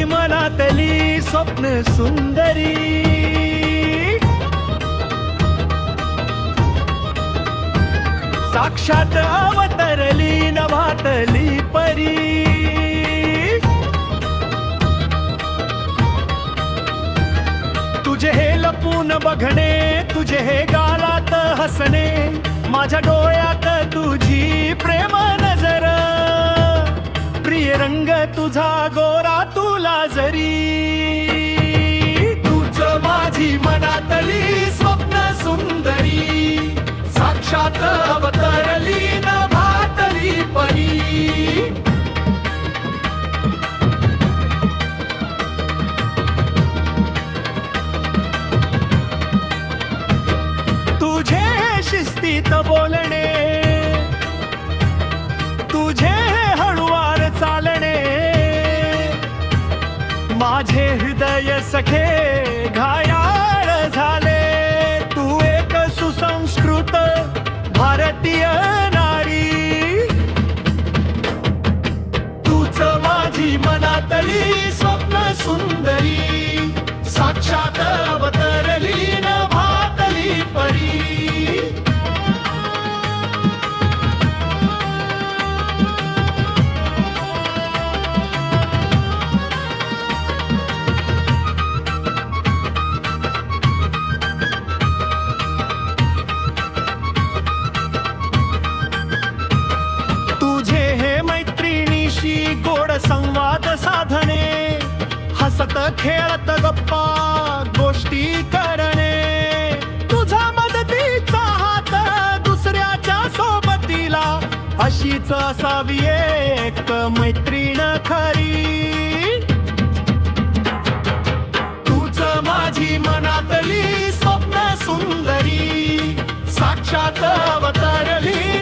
मनातली स्वप्न सुंदरी, साक्षात अवतरली नभातली परी. तुझे हे लपून बघणे, तुझे हे गालात हसणे, माझ्या डोळ्यात तुझी प्रेम नजर. प्रिय रंग तुझा गोरा तुला जरी, तूच माझी मनातली स्वप्न सुंदरी, साक्षात अवतरली नभातली परी. तुझे शिस्तीत बोलणे, तुझे हळुवार चालणे, माझे हृदय सखे घायाळ झाले. तू एक सुसंस्कृत भारतीय नारी, तूच माझी मनातली स्वप्न सुंदरी, साक्षात अवतरली नभातली परी. गोड संवाद साधणे, हसत खेळत गप्पा गोष्टी करणे, तुझा मदतीचा हात दुसऱ्याच्या सोबतीला, अशीच असावी एक मैत्रीण खरी. तूच माझी मनातली स्वप्न सुंदरी, साक्षात अवतरली